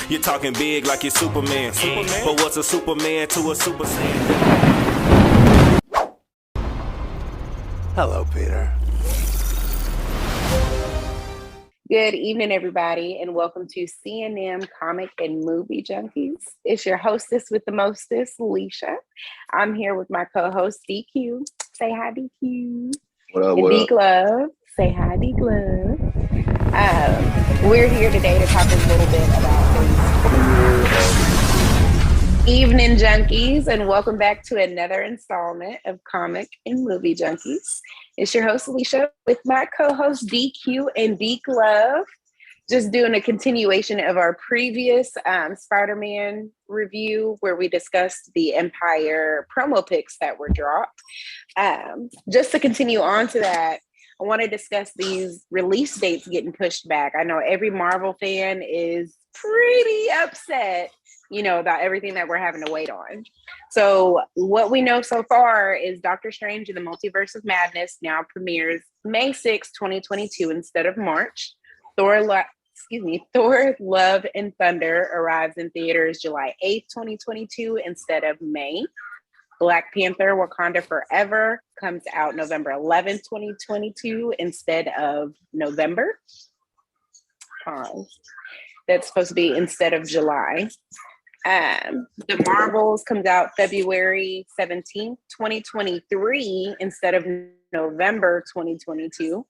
You're talking big like you're Superman. But what's a Superman to a Super Saiyan? Hello, Peter. Good evening, everybody, and welcome to C&M Comic and Movie Junkies. It's your hostess with the mostest, Leisha. I'm here with my co-host, DQ. Say hi, DQ. What up, and what D up? Glove. Say hi, D Glove. We're here today to talk a little bit about these evening junkies, and welcome back to another installment of Comic and Movie Junkies. It's your host, Alicia, with my co-host, DQ and D Glove, just doing a continuation of our previous Spider-Man review where we discussed the Empire promo pics that were dropped. Just to continue on to that, I want to discuss these release dates getting pushed back. I know every Marvel fan is pretty upset, about everything that we're having to wait on. So what we know so far is Doctor Strange in the Multiverse of Madness now premieres May 6, 2022 instead of March. Thor Love and Thunder arrives in theaters July 8th, 2022 instead of May. Black Panther Wakanda Forever comes out November 11th, 2022 instead of November. That's supposed to be instead of July. The Marvels comes out February 17th, 2023 instead of November 2022.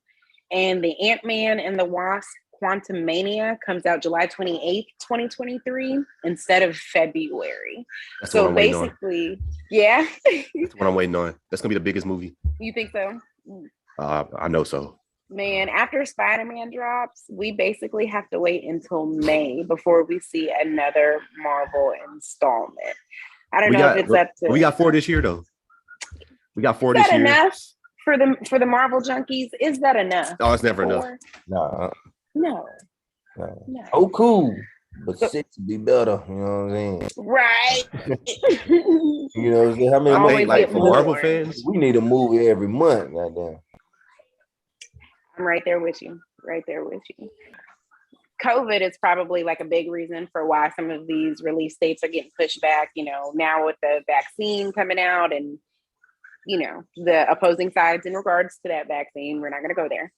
And the Ant-Man and the Wasp Quantumania comes out July 28th, 2023 instead of February. That's so what I'm waiting basically, yeah. That's what I'm waiting on. That's gonna be the biggest movie. You think so? I know so. Man, after Spider-Man drops, we basically have to wait until May before we see another Marvel installment. I don't know if it's up to. We got 4 this year, though. We got 4 this year. Enough for the Marvel junkies? Is that enough? Oh, it's never enough. No. Oh, cool. But 6 would be better. You know what I'm saying? Right. You know what I'm saying? How many Always like get for more. Marvel fans? We need a movie every month. Goddamn. I'm right there with you. COVID is probably like a big reason for why some of these release dates are getting pushed back, now with the vaccine coming out and, the opposing sides in regards to that vaccine. We're not going to go there.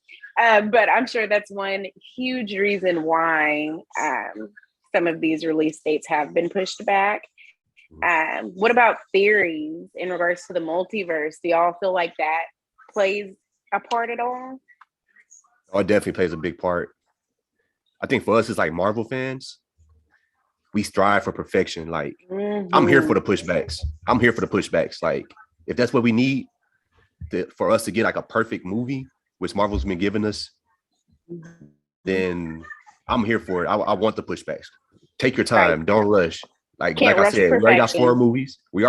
But I'm sure that's one huge reason why some of these release dates have been pushed back. What about theories in regards to the multiverse? Do y'all feel like that plays a part at all? Oh, it definitely plays a big part. I think for us, it's like Marvel fans, we strive for perfection. Like, I'm here for the pushbacks. Like, if that's what we need for us to get like a perfect movie, which Marvel's been giving us, then I'm here for it. I want the pushbacks. Take your time. Right. Don't rush. Like I said, we already got 4 movies. We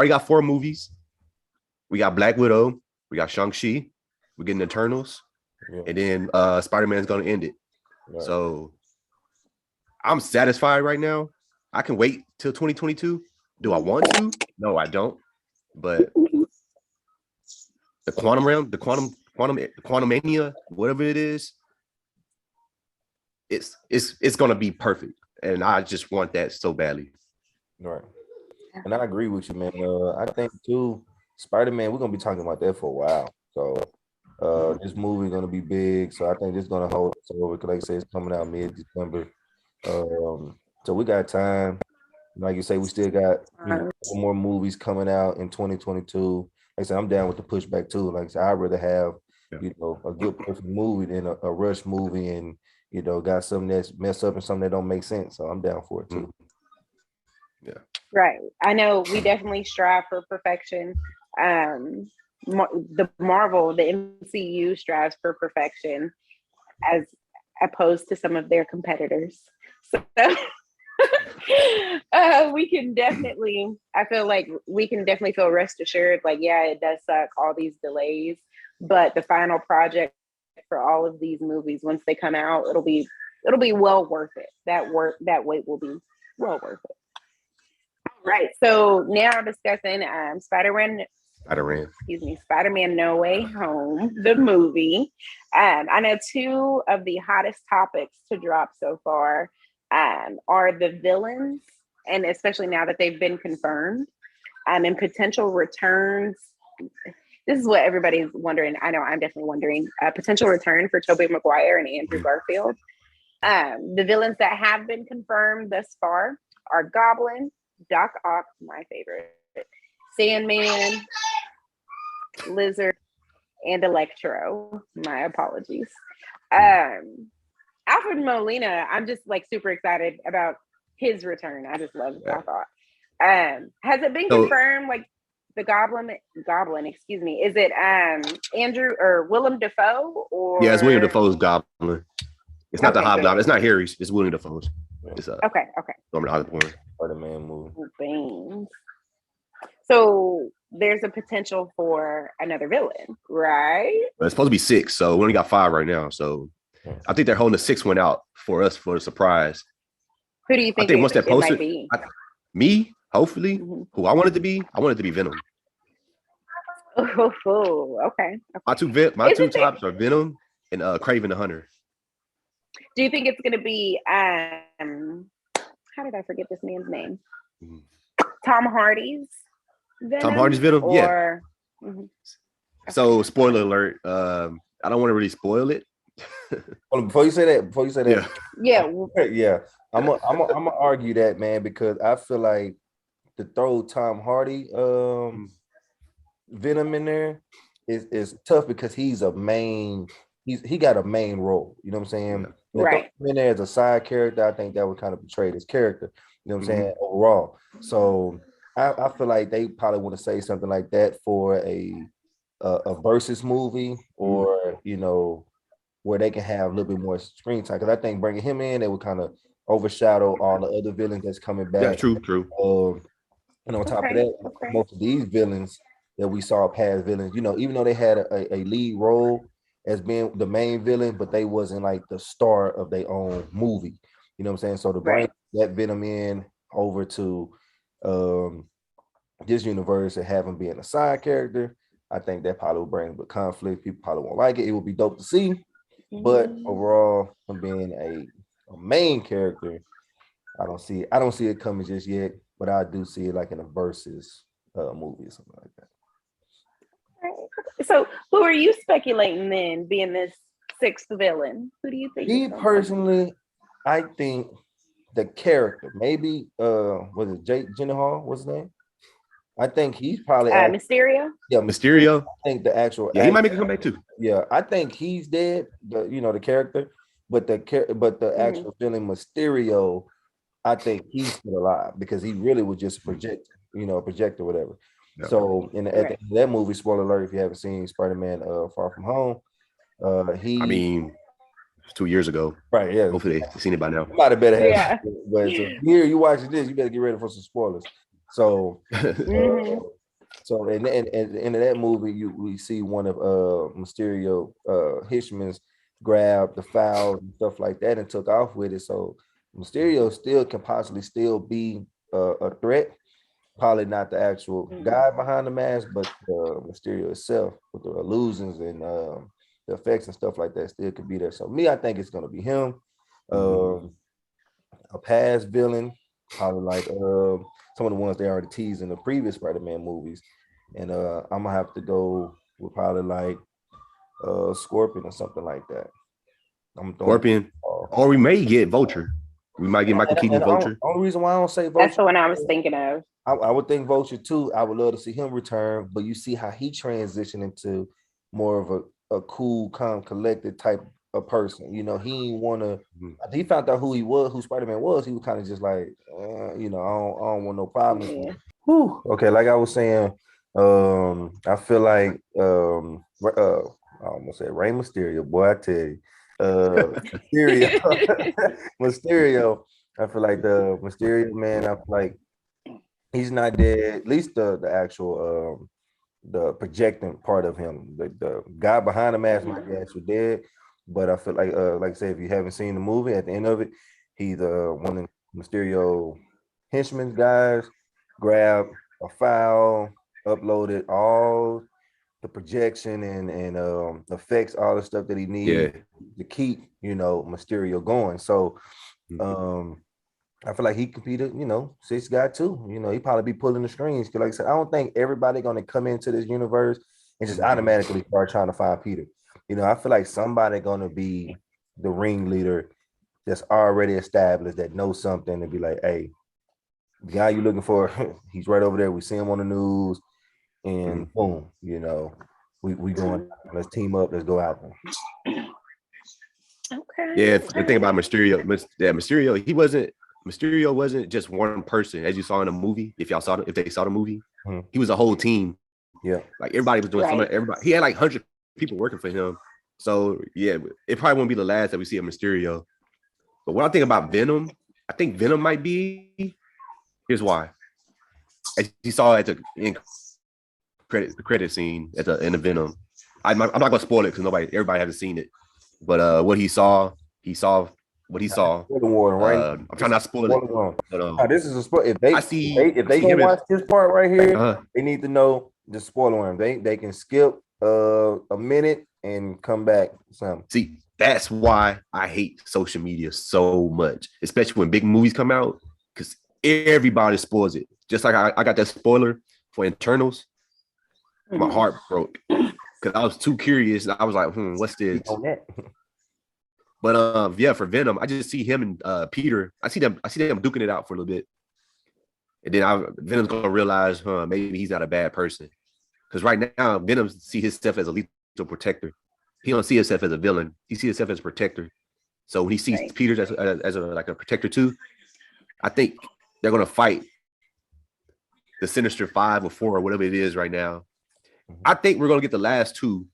got Black Widow. We got Shang-Chi. We're getting Eternals. Yeah. And then Spider-Man's going to end it. Right. So I'm satisfied right now. I can wait till 2022. Do I want to? No, I don't. But the quantum realm, the quantumania, whatever it is, it's going to be perfect. And I just want that so badly. Right. And I agree with you, man. I think too, Spider-Man, we're going to be talking about that for a while. So this movie going to be big. So I think it's going to hold us over. Because like I said, it's coming out mid-December. So we got time. Like you say, we still got more movies coming out in 2022. Like I said, I'm down with the pushback too. Like I said, I'd rather have a good perfect movie than a rush movie and got something that's messed up and something that don't make sense. So I'm down for it too. Yeah. Right. I know we definitely strive for perfection. The MCU strives for perfection as opposed to some of their competitors. So we can definitely, I feel like we can definitely feel rest assured, like, yeah, it does suck, all these delays, but the final project for all of these movies, once they come out, it'll be well worth it. That wait will be well worth it. All right, so now discussing Spider-Man No Way Home, the movie. I know 2 of the hottest topics to drop so far are the villains, and especially now that they've been confirmed, and potential returns. This is what everybody's wondering. I know I'm definitely wondering. Potential return for Tobey Maguire and Andrew Garfield. The villains that have been confirmed thus far are Goblin, Doc Ock, my favorite, Sandman, Lizard, and Electro. My apologies. Alfred Molina, I'm just like super excited about his return. I just love Doc Ock. Has it been confirmed? Like the Goblin, excuse me. Is it Andrew or Willem Dafoe? Or yeah, it's William Dafoe's Goblin. It's not the Hobgoblin. It's not Harry's. It's William Dafoe's. It's okay. Spider-Man movie. Things. So there's a potential for another villain, right? But it's supposed to be 6, so we only got 5 right now. So I think they're holding the 6th one out for us for a surprise. Who do you think? I think once they post it, be? Me, hopefully, who I want it to be Venom. Oh, okay. My two tops are Venom and Kraven the Hunter. Do you think it's going to be how did I forget this man's name? Tom Hardy's Venom? Tom Hardy's Venom? Or... Yeah. So, spoiler alert. I don't want to really spoil it. Before you say that, yeah. I'm gonna argue that, man, because I feel like to throw Tom Hardy Venom in there is tough because he's a main. He got a main role. You know what I'm saying? Right. In there as a side character, I think that would kind of betray his character. You know what I'm saying? Overall, so I feel like they probably want to say something like that for a versus movie, or where they can have a little bit more screen time. Because I think bringing him in, it would kind of overshadow all the other villains that's coming back. Yeah, true. And on top of that, most of these villains that we saw past villains, even though they had a lead role as being the main villain, but they wasn't like the star of their own movie. You know what I'm saying? So to bring that Venom in over to this universe and have him being a side character, I think that probably will bring the conflict. People probably won't like it. It would be dope to see. But overall, him being a main character, I don't see it coming just yet, but I do see it like in a versus movie or something like that. So who are you speculating then being this 6th villain? Who do you think? Me personally, I think the character, maybe was it Jake Gyllenhaal? What's his name? I think he's probably Mysterio. Yeah, Mysterio. I think the actual he might make a comeback too. Yeah, I think he's dead. The character, but the actual villain Mysterio, I think he's still alive because he really was just a projector, whatever. Yeah. So at the end of that movie, spoiler alert, if you haven't seen Spider-Man Far From Home, it's 2 years ago. Right, yeah. Hopefully they've seen it by now. Might have better have but so here you watching this, you better get ready for some spoilers. So so at the end of that movie, we see one of Mysterio Hitchman's grab the foul and stuff like that and took off with it. So Mysterio still can possibly still be a threat. Probably not the actual guy behind the mask, but Mysterio itself with the illusions and the effects and stuff like that still could be there. So I think it's gonna be him. A past villain, probably like some of the ones they already teased in the previous Spider-Man movies. And I'm gonna have to go with probably like Scorpion or something like that. Scorpion, or we may get Vulture. We might get Michael Keaton Vulture. Only reason why I don't say Vulture. That's the one I was thinking of. I would think Vulture too. I would love to see him return, but you see how he transitioned into more of a cool, calm, collected type of person. He didn't want to. He found out who Spider-Man was. He was kind of just like, I don't want no problems. Yeah. Whew. Okay, like I was saying, I feel like I almost said Rey Mysterio. Boy, I tell you, Mysterio. I feel like the Mysterio man. I feel like he's not dead. At least the actual the projecting part of him, the guy behind the mask might be actually dead. But I feel like I say, if you haven't seen the movie, at the end of it, he's one of Mysterio henchman's guys grabbed a file, uploaded all the projection and effects, all the stuff that he needed to keep Mysterio going. So I feel like he competed, six guy too. He probably be pulling the strings. Cause like I said, I don't think everybody gonna come into this universe and just automatically start trying to find Peter. I feel like somebody gonna be the ringleader that's already established that knows something and be like, hey, the guy you're looking for, he's right over there. We see him on the news, and boom, we going. Let's team up. Let's go out there. Okay. Yeah, the thing about Mysterio wasn't just one person, as you saw in the movie. If they saw the movie, he was a whole team. Yeah, like everybody was doing something. Everybody, he had like 100 people working for him. So yeah, it probably won't be the last that we see of Mysterio. But when I think about Venom, I think Venom might be. Here's why. As you saw at the credit scene at the end of Venom, I'm not gonna spoil it because everybody hasn't seen it. But what he saw what he saw. I'm trying not to spoil it. But, this is a spoiler. If they can watch this part right here, they need to know the spoiler warning. They can skip a minute and come back. See, that's why I hate social media so much, especially when big movies come out, because everybody spoils it. Just like I got that spoiler for Internals, my heart broke because I was too curious. I was like, what's this? But yeah, for Venom, I just see him and Peter. I see them duking it out for a little bit, and then Venom's gonna realize, maybe he's not a bad person. Because right now, Venom see himself as a lethal protector. He don't see himself as a villain. He sees himself as a protector. So when he sees Peter as a protector too, I think they're gonna fight the Sinister 5 or 4 or whatever it is right now. I think we're gonna get the last two,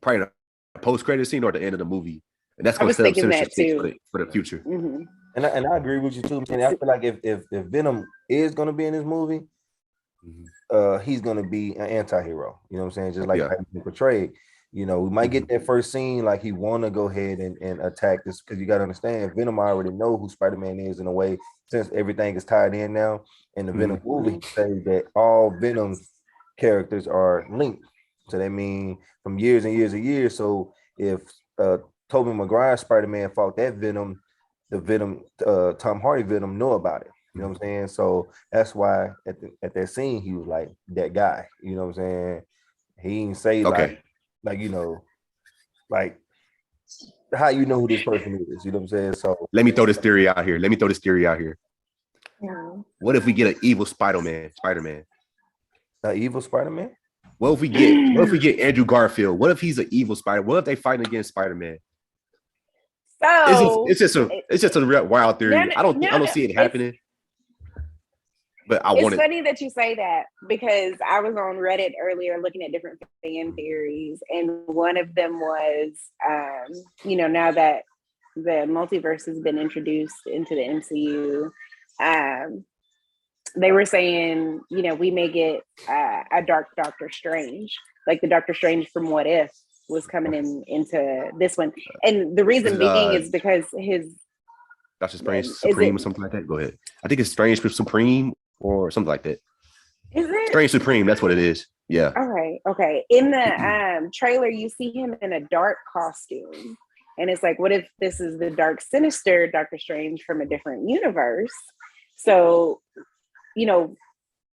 probably in a post-credit scene or the end of the movie. And that's going to set up Sinister for the future. And I agree with you too. And I feel like if Venom is going to be in this movie, he's going to be an anti-hero. You know what I'm saying? Just like how he's portrayed. We might get that first scene like he want to go ahead and attack this, because you got to understand, Venom already know who Spider-Man is in a way, since everything is tied in now. In the Venom movie, says that all Venom characters are linked. So that means from years and years and years. So if Tobey Maguire Spider-Man fought that Venom, the Venom, Tom Hardy Venom know about it. You know what I'm saying? So that's why at that scene, he was like that guy. You know what I'm saying? He didn't say like how you know who this person is. You know what I'm saying? So let me throw this theory out here. Yeah. What if we get an evil Spider-Man? An evil Spider-Man? What if we get Andrew Garfield? What if he's an evil Spider? What if they fighting against Spider-Man? So it's just a real wild theory. I don't see it happening. But it's funny that you say that, because I was on Reddit earlier looking at different fan theories, and one of them was, now that the multiverse has been introduced into the MCU, they were saying, we may get a dark Doctor Strange, like the Doctor Strange from What If was coming into this one. And the reason being is because his Doctor Strange Supreme or something like that. Go ahead. I think it's Strange Supreme or something like that. Is it? Strange Supreme, that's what it is. Yeah. All right. Okay. In the trailer, you see him in a dark costume. And it's like, what if this is the dark, sinister Doctor Strange from a different universe? So,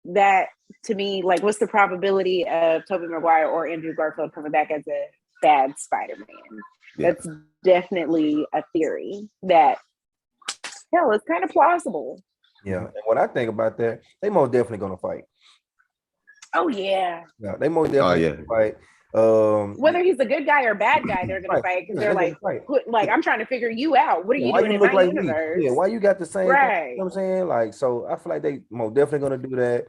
that to me, like, what's the probability of Tobey Maguire or Andrew Garfield coming back as a bad Spider-Man? Yeah. That's definitely a theory that, hell, it's kind of plausible. Yeah, and when I think about that, they most definitely gonna fight. Oh yeah. Yeah, they most definitely fight. Whether he's a good guy or bad guy, they're gonna fight, because they're like, I'm trying to figure you out. What are you doing in my universe? Me? Yeah, why you got the same? Right. You know what I'm saying? Like, so I feel like they most definitely gonna do that.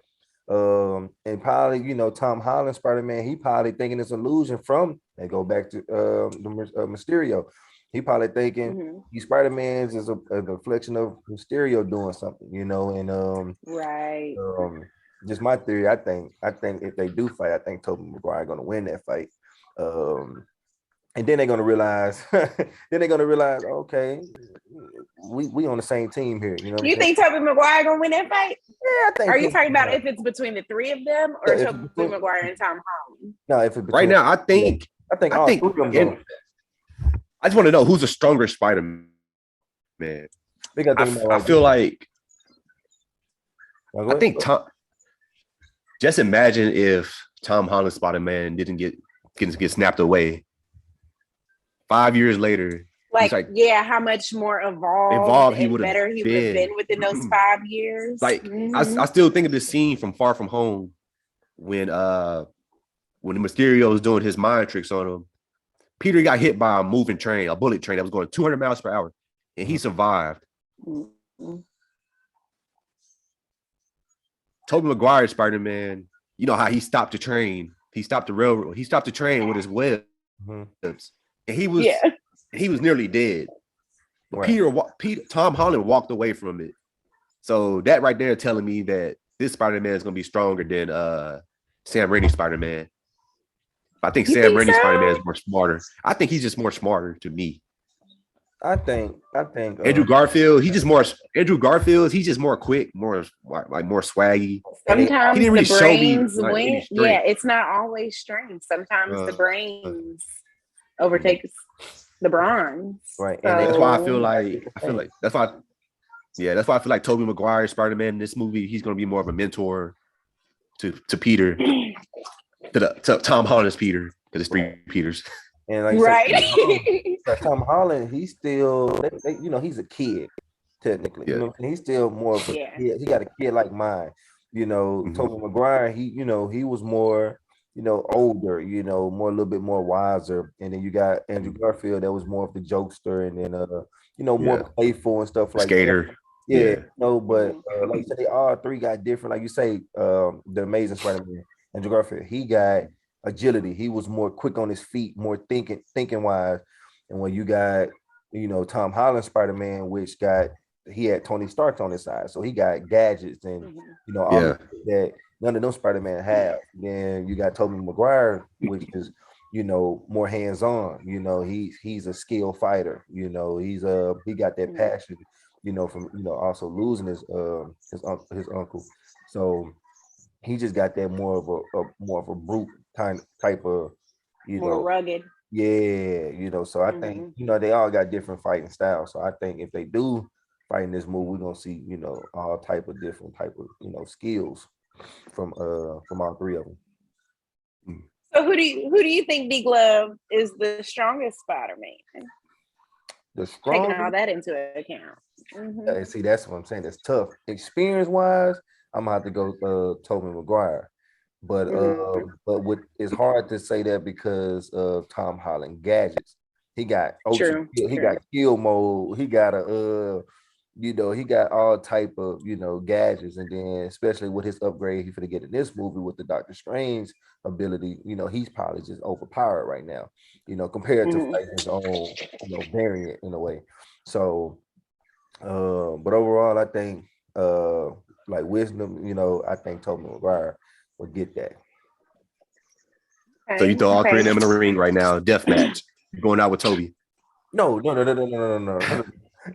And probably, Tom Holland Spider-Man, he probably thinking it's illusion from. They go back to the Mysterio. He probably thinking these Spider-Mans is a reflection of Mysterio doing something, and right. Just my theory. I think if they do fight, I think Tobey Maguire gonna win that fight. And then they're gonna realize, okay, we on the same team here. You think Tobey Maguire gonna win that fight? Yeah, I think. Are you talking about if it's between the three of them, or Tobey Maguire and Tom Holland? No, if it's right now, I think all three of them. I just want to know who's a stronger Spider-Man. We got to think about I feel like Now, I think Tom. Just imagine if Tom Holland Spider-Man didn't get snapped away. 5 years later, like how much more evolved he and would have better he would have been within those 5 years. Like I still think of the scene from Far From Home when the Mysterio was doing his mind tricks on him. Peter got hit by a moving train, a bullet train that was going 200 miles per hour, and he survived. Tobey Maguire Spider-Man, you know how he stopped the train. He stopped the railroad. He stopped the train with his webs, and he was nearly dead. Right. Tom Holland walked away from it. So that right there telling me that this Spider-Man is going to be stronger than Sam Raimi's Spider-Man. I think Sam Raimi's Spider-Man is more smarter. I think he's just more smarter to me. I think Andrew Garfield, he's just more quick, more swaggy. Sometimes he didn't really the brains win. Yeah, it's not always strength. Sometimes the brains overtake the bronze. Right. So, and that's why I feel like that's why I feel like Tobey Maguire Spider-Man in this movie, he's gonna be more of a mentor to Peter, to Tom Holland's Peter, because it's 3 Peters. And like Tom Holland, he's still, he's a kid technically. Yeah. You know, he's still more of a kid. He got a kid like mine. Tobey Maguire, he was more, older, more a little bit more wiser. And then you got Andrew Garfield that was more of the jokester, and then more playful and stuff like skater. That. Yeah. But like you said, they all 3 got different. Like you say, the Amazing Spider-Man, Andrew Garfield, he got agility. He was more quick on his feet, more thinking wise. And when you got, Tom Holland Spider-Man, which he had Tony Stark on his side, so he got gadgets and all that none of them Spider-Man have. Then you got Tobey Maguire, which is more hands-on. He's a skilled fighter. He got that passion. From also losing his uncle. So he just got that more of a brute type of more rugged. Yeah, so I think they all got different fighting styles. So I think if they do fight in this movie, we're gonna see all type of different skills from all 3 of them. So who do you think, D Glove, is the strongest Spider-Man? The strongest, taking all that into account. See, that's what I'm saying. It's tough. Experience wise, I'm gonna have to go Tobey Maguire. But it's hard to say that because of Tom Holland gadgets. He got he got kill mode. He got he got all type of gadgets, and then especially with his upgrade he's gonna get in this movie with the Doctor Strange ability. He's probably just overpowered right now. Compared to like his own variant in a way. So, but overall, I think like wisdom. I think Tobey Maguire would get that. So you throw all 3 of them in the ring right now, death match. You're going out with Toby. No.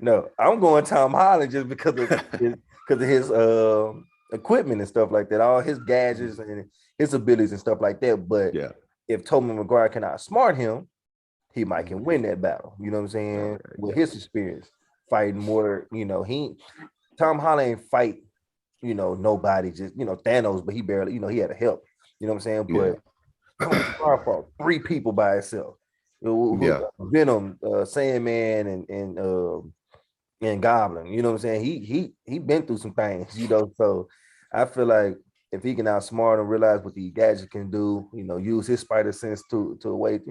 No, I'm going Tom Holland just because of his equipment and stuff like that, all his gadgets and his abilities and stuff like that. But if Tobey Maguire can outsmart him, he might can win that battle. You know what I'm saying? With his experience fighting more, Tom Holland ain't fight nobody, just Thanos, but he barely, he had a help. You know what I'm saying? But fought 3 people by himself. Venom, Sandman, and Goblin. You know what I'm saying? He been through some things. So I feel like if he can outsmart and realize what the gadget can do, use his spider sense to avoid,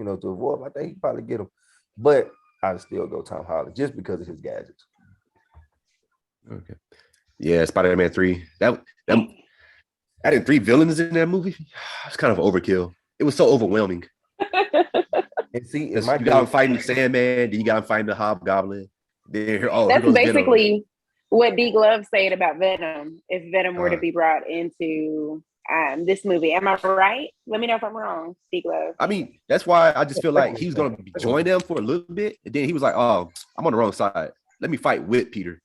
I think he probably get him. But I'd still go Tom Holland just because of his gadgets. Okay. Yeah, Spider-Man 3. That adding 3 villains in that movie, it's kind of overkill. It was so overwhelming. And see, you got him fighting Sandman, then you got him fighting the Hobgoblin. That's basically what D Glove said about Venom. If Venom were to be brought into this movie, am I right? Let me know if I'm wrong, D Glove. I mean, that's why I just feel like he's gonna join them for a little bit, and then he was like, "Oh, I'm on the wrong side. Let me fight with Peter."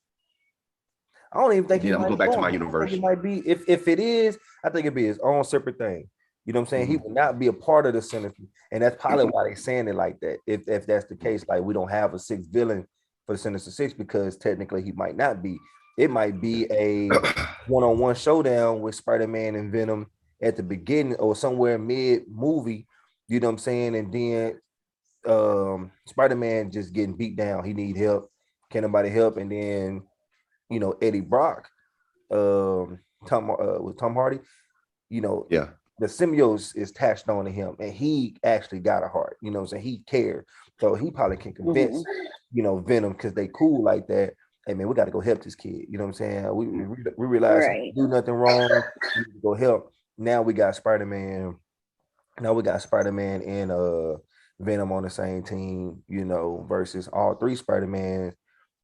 I don't even think I'm gonna go back to my universe. It might be if it is, I think it'd be his own separate thing. You know what I'm saying? He will not be a part of the Synergy, and that's probably why they're saying it like that. If that's the case, like we don't have a 6th villain for the Sinister Six because technically he might not be. It might be a one-on-one showdown with Spider-Man and Venom at the beginning or somewhere mid movie. You know what I'm saying? And then Spider-Man just getting beat down. He need help. Can nobody help? And then Eddie Brock, with Tom Hardy, Yeah. the symbiote is attached onto him, and he actually got a heart. You know what I'm saying? He cared, so he probably can convince Venom because they cool like that. Hey man, we got to go help this kid. You know what I'm saying? We realize he do nothing wrong. We need to go help. Now we got Spider-Man. Now we got Spider-Man and Venom on the same team. Versus all three Spider-Man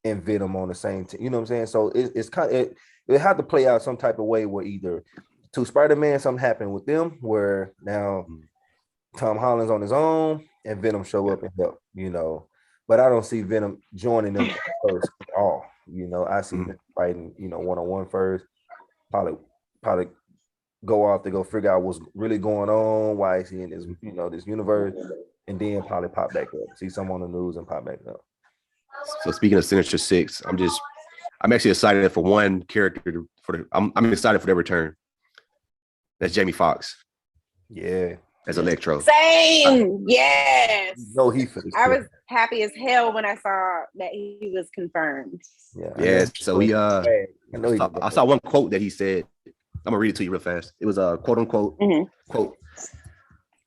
and Venom on the same team. You know what I'm saying? So it's kind of it had to play out some type of way where either to Spider-Man something happened with them where now Tom Holland's on his own and Venom show up and help. But I don't see Venom joining them first at all. I see them fighting, one-on-one first. Probably go off to go figure out what's really going on, why is he in this, this universe, and then probably pop back up. See some on the news and pop back up. So speaking of Sinister Six, I'm actually excited for one character I'm excited for their return. That's Jamie Foxx. Yeah. As Electro. Same. Yes. No, I was happy as hell when I saw that he was confirmed. Yeah. Yes. So I saw one quote that he said. I'm gonna read it to you real fast. It was a quote unquote quote.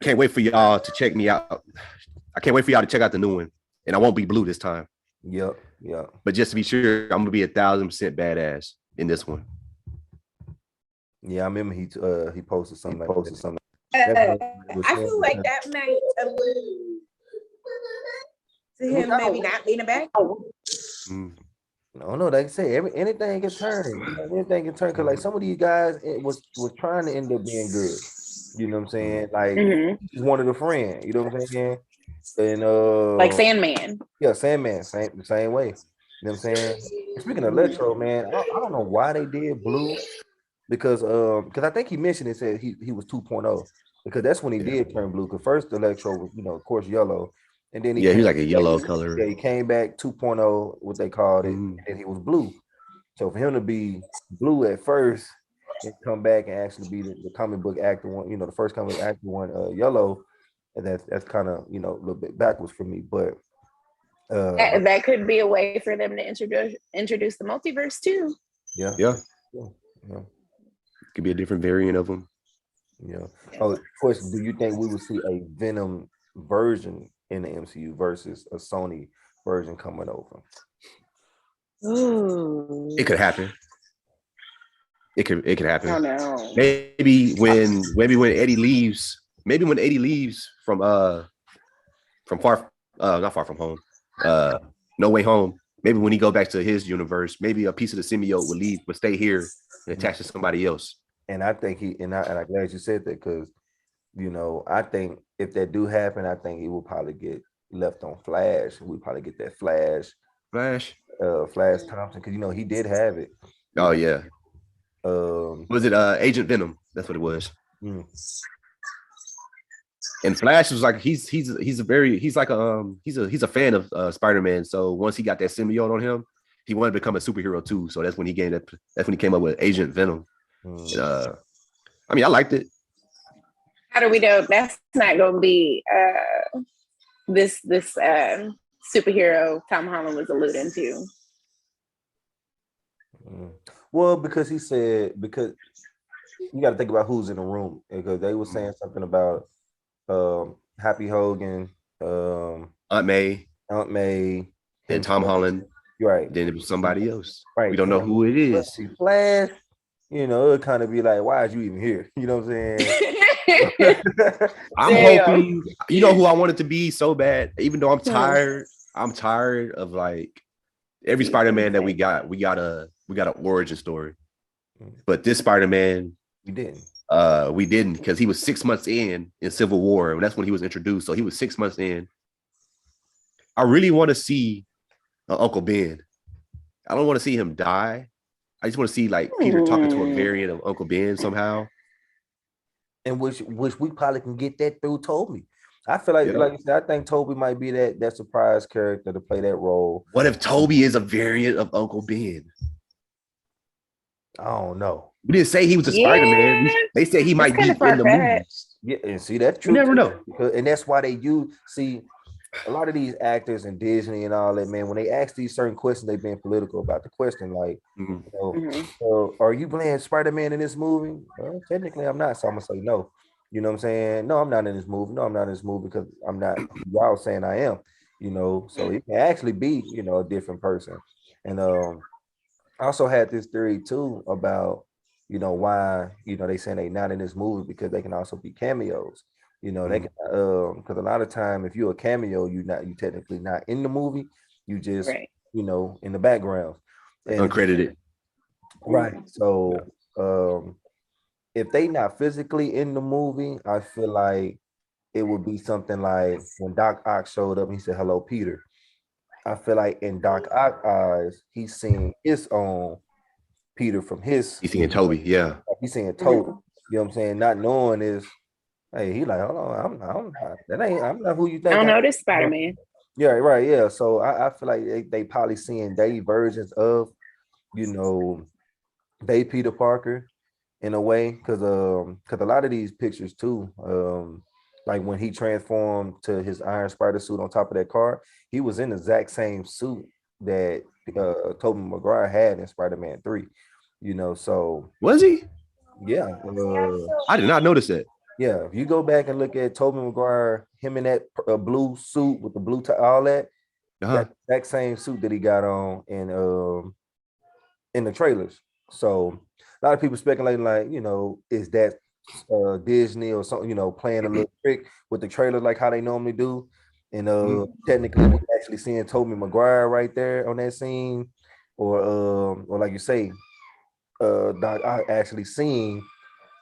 Can't wait for y'all to check me out. I can't wait for y'all to check out the new one. And I won't be blue this time. Yep. But just to be sure, I'm gonna be 1,000% badass in this one. Yeah, I remember he posted something. I feel like that might allude to him maybe not being a bad. No, they say anything can turn. Anything can turn because like some of these guys was trying to end up being good. You know what I'm saying? Like he just wanted a friend. You know what I'm saying? And like Sandman. Yeah, Sandman, the same way. You know what I'm saying? Speaking of Electro, man, I don't know why they did blue because I think he mentioned it said he was 2.0 because that's when he did turn blue. Because first Electro was of course yellow, and then he was like a yellow color. Yeah, he came back 2.0, what they called it, and he was blue. So for him to be blue at first and come back and actually be the comic book actor one, the first comic book actor one, yellow, and that's kind of a little bit backwards for me, but that could be a way for them to introduce the multiverse too. Yeah. Could be a different variant of them. Yeah. Oh, question: do you think we will see a Venom version in the MCU versus a Sony version coming over? Ooh. It could happen. It could happen. I don't know. Maybe when Eddie leaves. Maybe when Eddie leaves from not Far From Home, No Way Home. Maybe when he go back to his universe, maybe a piece of the symbiote would stay here and attach to somebody else. And I think I'm glad you said that because I think if that do happen, I think it will probably get left on Flash. We'll probably get that Flash Thompson because he did have it. Oh yeah. Was it Agent Venom? That's what it was. And Flash was like he's a fan of Spider-Man. So once he got that symbiote on him, he wanted to become a superhero too. So that's when he came up with Agent Venom. And, I liked it. How do we know that's not going to be this superhero Tom Holland was alluding to? Well, because he said because you got to think about who's in the room because they were saying something about Happy Hogan, Aunt May, and Tom Holland. Right. Then it was somebody else. Right. We don't know who it is. Flash, it'll kind of be like, why is you even here? You know what I'm saying? I'm hoping, who I want it to be so bad, even though I'm tired. I'm tired of like every Spider-Man that we got an origin story. But this Spider-Man, we didn't. We didn't because he was 6 months in Civil War, and that's when he was introduced. So he was 6 months in. I really want to see Uncle Ben. I don't want to see him die. I just want to see like Peter talking to a variant of Uncle Ben somehow. And which we probably can get that through Toby. I feel like you said, I think Toby might be that surprise character to play that role. What if Toby is a variant of Uncle Ben? I don't know. We didn't say he was a Spider-Man. They said he might be in the movie. Yeah, and see that's true. You never know. And that's why they see a lot of these actors in Disney and all that, man, when they ask these certain questions, they've been political about the question. Like, are you playing Spider-Man in this movie? Well, technically, I'm not. So I'm gonna say no. You know what I'm saying? No, I'm not in this movie. No, I'm not in this movie because I'm not. Y'all saying I am. You know, so it can actually be, a different person. And I also had this theory too about, why, they saying they not in this movie because they can also be cameos. They can because a lot of time if you're a cameo, you technically not in the movie. You just in the background. And, uncredited. Right. So if they not physically in the movie, I feel like it would be something like when Doc Ock showed up and he said, "Hello, Peter." I feel like in Doc Ock eyes, he's seeing his own Peter from his. He's seeing Toby, yeah. He's seeing Toby. You know what I'm saying? Not knowing is, hey, he like, hold on, I'm not who you think. I don't know this Spider-Man. Yeah, right. Yeah. So I feel like they probably seeing their versions of, they Peter Parker in a way, because a lot of these pictures too, like when he transformed to his Iron Spider suit on top of that car, he was in the exact same suit that Tobey Maguire had in Spider-Man 3. So was he? Yeah. I did not notice that. Yeah, if you go back and look at Tobey Maguire, him in that blue suit with the blue tie, all that, that exact same suit that he got on in the trailers. So a lot of people speculating like, is that Disney or something, playing a little trick with the trailer like how they normally do. And technically we're actually seeing Tobey Maguire right there on that scene, or like you say, Doc actually seeing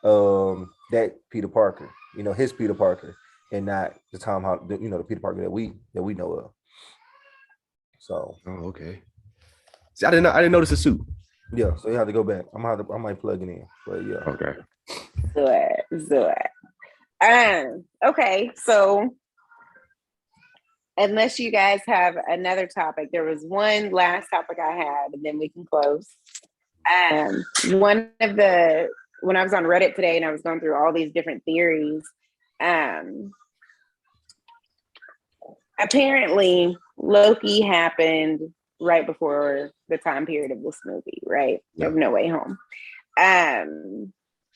that Peter Parker, his Peter Parker, and not the Tom Holland, the Peter Parker that we know of. So okay. See, I didn't notice the suit. Yeah, so you have to go back. I might plug it in, but yeah. Okay. Okay, so unless you guys have another topic, there was one last topic I had, and then we can close. When I was on Reddit today and I was going through all these different theories, apparently Loki happened right before the time period of this movie, right? Of No Way Home.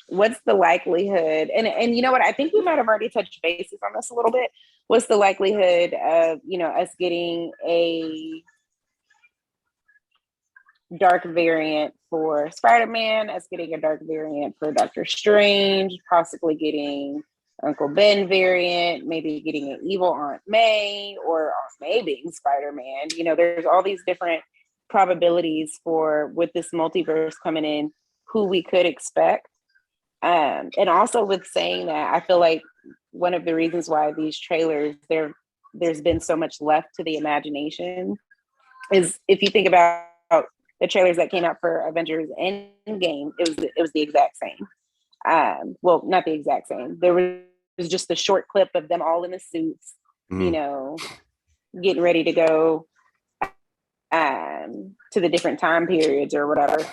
What's the likelihood? And you know what? I think we might have already touched bases on this a little bit. What's the likelihood of, us getting a dark variant for Spider-Man, us getting a dark variant for Doctor Strange, possibly getting Uncle Ben variant, maybe getting an evil Aunt May or Aunt May being Spider-Man. There's all these different probabilities for with this multiverse coming in, who we could expect. And also with saying that, I feel like one of the reasons why these trailers, there's been so much left to the imagination is if you think about the trailers that came out for Avengers Endgame, it was the exact same. Well, not the exact same. There was just a short clip of them all in the suits, getting ready to go to the different time periods or whatever.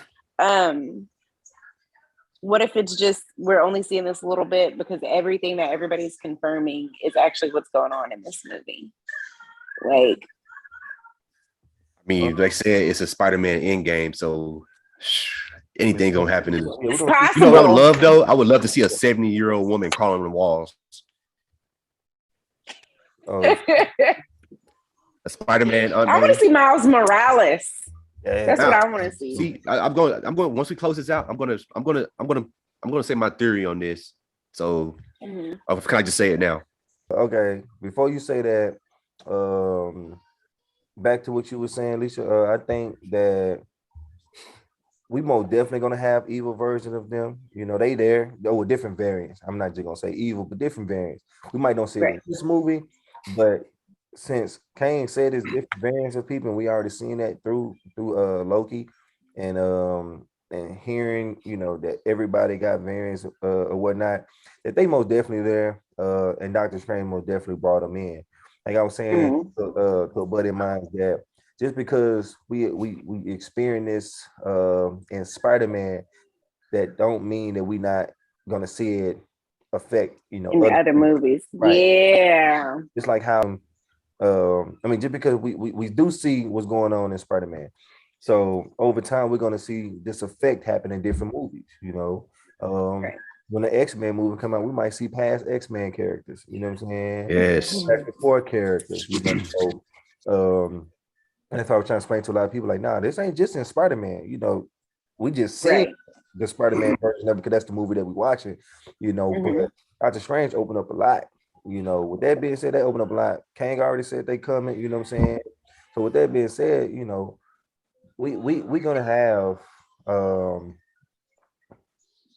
What if it's just we're only seeing this a little bit because everything that everybody's confirming is actually what's going on in this movie? Like, I mean, like I said, it's a Spider-Man Endgame, so anything gonna happen. You know what I would love though? I would love to see a 70-year-old woman crawling on the walls. A Spider-Man. I want to see Miles Morales. That's what I want to see. See, I'm going. Once we close this out, I'm gonna say my theory on this. So, can I just say it now? Okay. Before you say that, back to what you were saying, Lisa. I think that we most definitely gonna have evil version of them. They there. With different variants. I'm not just gonna say evil, but different variants. We might not see it in this movie, but since Kane said it's different variants of people, and we already seen that through Loki, and and hearing, that everybody got variants or whatnot, that they most definitely there. And Doctor Strange most definitely brought them in. Like I was saying to a buddy of mine, that just because we experience this in Spider-Man, that don't mean that we not gonna see it affect, in the other movies. Right. Yeah. It's like how I mean, just because we do see what's going on in Spider-Man. So over time, we're gonna see this effect happen in different movies, Right. When the X-Men movie come out, we might see past X-Men characters, you know what I'm saying? Yes. Fantastic Four characters, So, and that's how I was trying to explain to a lot of people, like, nah, this ain't just in Spider-Man, we just seen Right. the Spider-Man version of it because that's the movie that we're watching, but Doctor Strange opened up a lot. With that being said, they opened up a lot. Kang already said they coming, you know what I'm saying? So with that being said, we're gonna have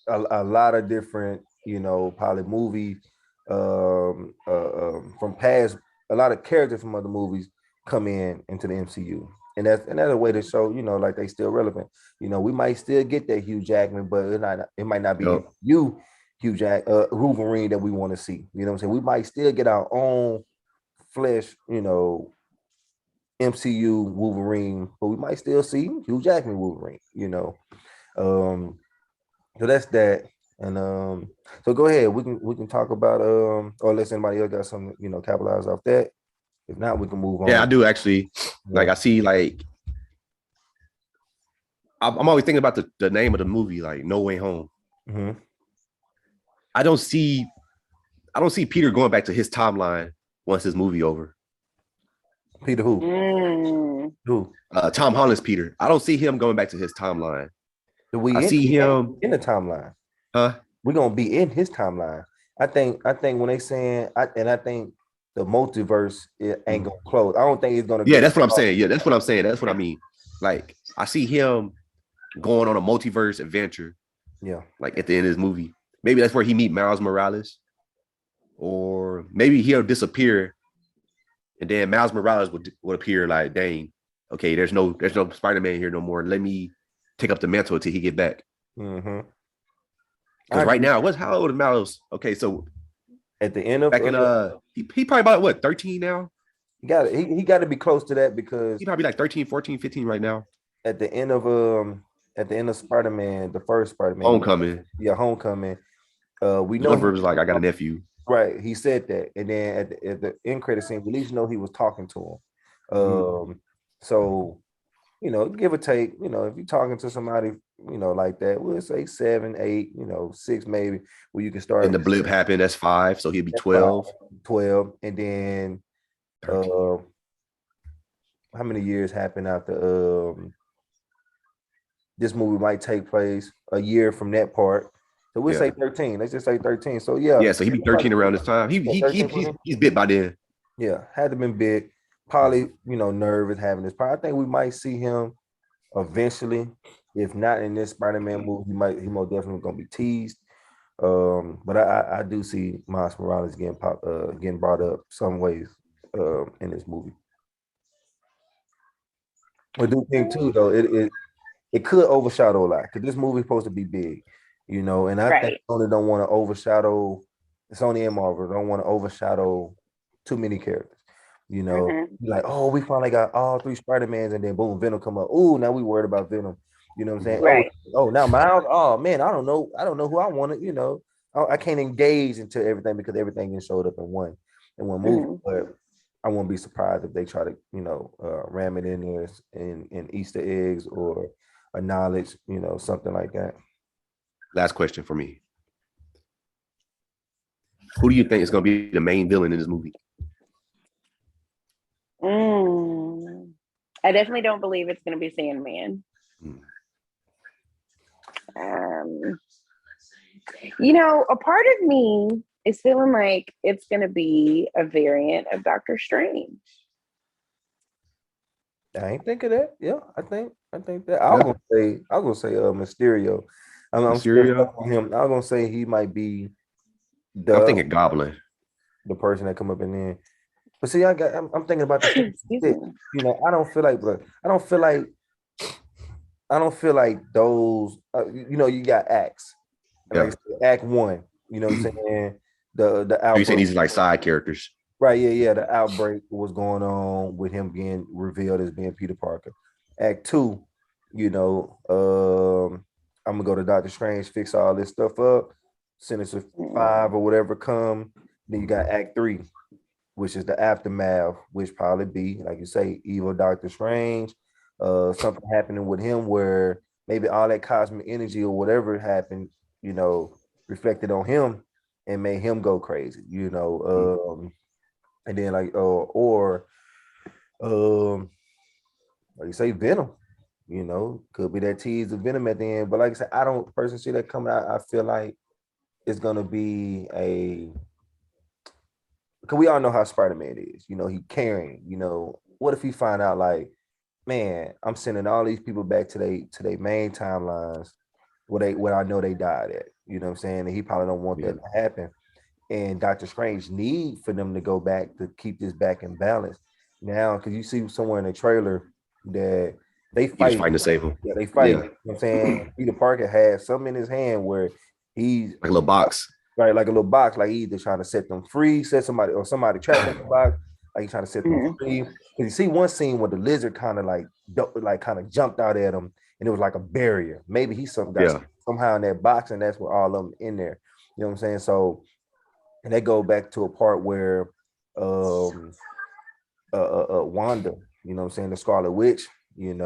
a lot of different, probably movies from past, a lot of characters from other movies come into the MCU. And that's another way to show, like they still relevant. We might still get that Hugh Jackman, but it might not be Hugh Jack Wolverine that we want to see. You know what I'm saying? We might still get our own flesh, MCU Wolverine, but we might still see Hugh Jackman Wolverine, So that's that. And so go ahead. We can talk about or unless anybody else got something, capitalize off that. If not, we can move on. Yeah, I do actually. Like I see, like I'm always thinking about the name of the movie, like No Way Home. Mm-hmm. I don't see Peter going back to his timeline once this movie over. Peter who? Who? Tom Holland's Peter. I don't see him going back to his timeline. I see him in the timeline. Huh? We're gonna be in his timeline. I think when they saying, I think the multiverse ain't gonna close. I don't think it's gonna. Yeah, that's what I'm saying. Yeah, that's what I'm saying. That's what I mean. Like I see him going on a multiverse adventure. Yeah. Like at the end of this movie, maybe that's where he meet Miles Morales, or maybe he'll disappear, and then Miles Morales would appear. Like, dang, okay, there's no Spider-Man here no more. Let me take up the mantle until he get back. Mm-hmm. Because right now, how old is Miles? Okay, so at the end of back in he probably about what, 13 now? He got to be close to that because he probably like 13, 14, 15 right now. At the end of Spider-Man, the first Spider-Man, Homecoming. Yeah, Homecoming. We know Silver was like, I got a nephew. Right, he said that, and then at the end credit scene, we at least know he was talking to him. So give or take, if you're talking to somebody, like that, we'll say 7, 8, 6 maybe, where you can start. And the blip happened, that's 5, so he'll be 12. 12, and then how many years happened after this movie might take place a year from that part. So we'll say 13. Let's just say 13. So yeah, so he'd be 13 around this time. He's bit by then. Yeah, had to been big. Probably, nervous having this part. I think we might see him eventually. If not in this Spider-Man movie, he most definitely gonna be teased. But I do see Miles Morales getting brought up some ways in this movie. I do think too, though, it could overshadow a lot because this movie is supposed to be big, and I think Sony don't want to overshadow. Sony and Marvel don't want to overshadow too many characters. Like, oh, we finally got all 3 Spider-Mans, and then boom, Venom come up. Oh, now we worried about Venom. You know what I'm saying? Right. Oh, now Miles. Oh man, I don't know who I want to. I can't engage into everything because everything gets showed up in one movie. But I won't be surprised if they try to ram it in there in Easter eggs or a knowledge, something like that. Last question for me: who do you think is going to be the main villain in this movie? I definitely don't believe it's going to be Sandman. A part of me is feeling like it's going to be a variant of Doctor Strange. I ain't think of that. Yeah, I think that. I was gonna say Mysterio. I'm still on him. I was gonna say he might be I'm thinking Goblin, the person that come up in there. But see, I'm thinking about the I don't feel like I don't feel like those. You got acts. Yeah. Like Act 1. You know what I'm saying? The So you outbreak. saying these are like side characters? Right, yeah. The outbreak was going on with him being revealed as being Peter Parker. Act 2, I'm gonna go to Doctor Strange, fix all this stuff up, Sinister 5 or whatever come. Then you got Act 3, which is the aftermath, which probably be, like you say, evil Doctor Strange, something happening with him where maybe all that cosmic energy or whatever happened, reflected on him and made him go crazy, and then like you say, Venom, could be that tease of Venom at the end. But like I said, I don't personally see that coming out. I feel like it's gonna be because we all know how Spider-Man is. He caring. What if he find out like, man, I'm sending all these people back to their main timelines where I know they died at. You know what I'm saying? And he probably don't want that to happen. And Doctor Strange need for them to go back to keep this back in balance. Now, because you see somewhere in the trailer that they fight. He's fighting to save him. Yeah, they fight. Yeah. You know what I'm saying? Peter Parker has something in his hand where he's Like a little box. Right, like a little box, like he either trying to set them free, set somebody trapped in the box, like he's trying to set them free. Because you see one scene where the lizard kind of jumped out at him, and it was like a barrier. Maybe he somehow in that box, and that's where all of them in there. You know what I'm saying? So, and they go back to a part where Wanda, you know what I'm saying, the Scarlet Witch, I'm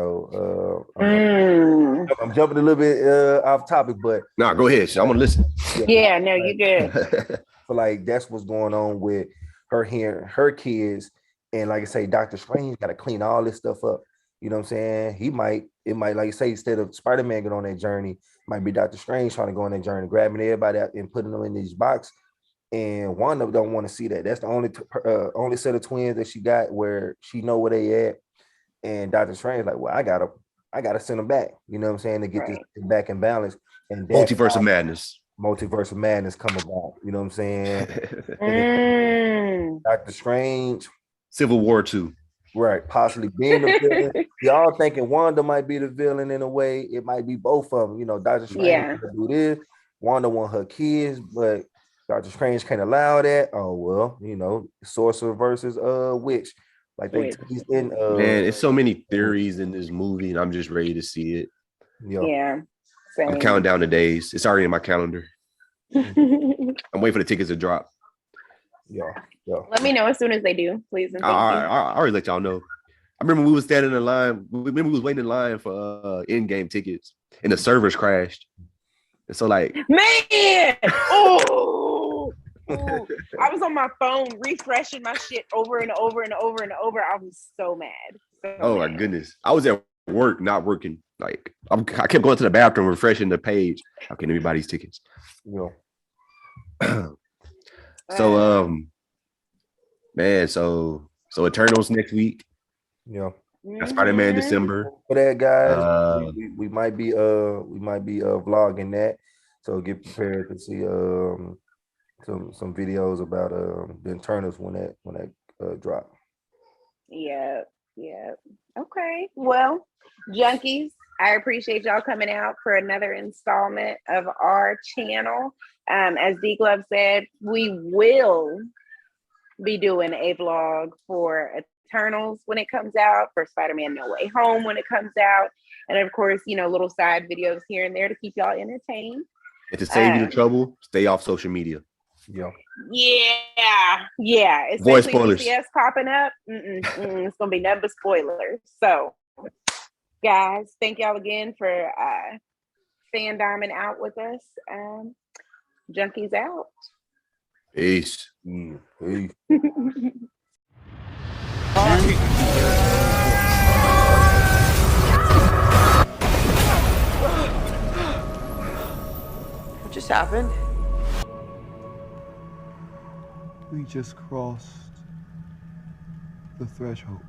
jumping a little bit off topic, but go ahead. I'm gonna listen. Yeah, no, you're good. So like that's what's going on with her hearing her kids, and like I say, Doctor Strange got to clean all this stuff up. You know what I'm saying? It might like you say, instead of Spider-Man going on that journey, it might be Doctor Strange trying to go on that journey, grabbing everybody out and putting them in these box. And Wanda don't want to see that. That's the only set of twins that she got where she know where they at. And Doctor Strange like, well, I gotta send them back. You know what I'm saying, to get this back in balance. And Multiverse of Madness. Multiverse of Madness come about. You know what I'm saying? Doctor Strange. Civil War 2. Right, possibly being the villain. Y'all thinking Wanda might be the villain in a way. It might be both of them. Doctor Strange do this. Wanda want her kids, but Doctor Strange can't allow that. Oh well, sorcerer versus witch. Like they teased in. Man, it's so many theories in this movie, and I'm just ready to see it. Yeah. Same. I'm counting down the days. It's already in my calendar. I'm waiting for the tickets to drop. Yeah. Let me know as soon as they do, please. And I already let y'all know. I remember we was standing in line. We was waiting in line for in-game tickets, and the servers crashed. And so, like, man, oh, I was on my phone refreshing my shit over and over and over and over. I was so mad. My goodness, I was at work, not working. Like, I kept going to the bathroom, refreshing the page. How can everybody's tickets? Yeah. So, man, so Eternals next week. Yeah. Spider-Man in December. For that, guys, we might be vlogging that. So get prepared to see some videos about the Eternals when that drop. Yeah. Okay. Well, Junkies, I appreciate y'all coming out for another installment of our channel. As D Glove said, we will be doing a vlog for Eternals when it comes out, for Spider-Man No Way Home when it comes out, and of course, little side videos here and there to keep y'all entertained. And to save you the trouble, stay off social media. Yeah. Voice spoilers. CS popping up. It's gonna be nothing but spoilers. So, guys, thank y'all again for fandoming out with us. Junkies out. Peace. Peace. What just happened? We just crossed the threshold.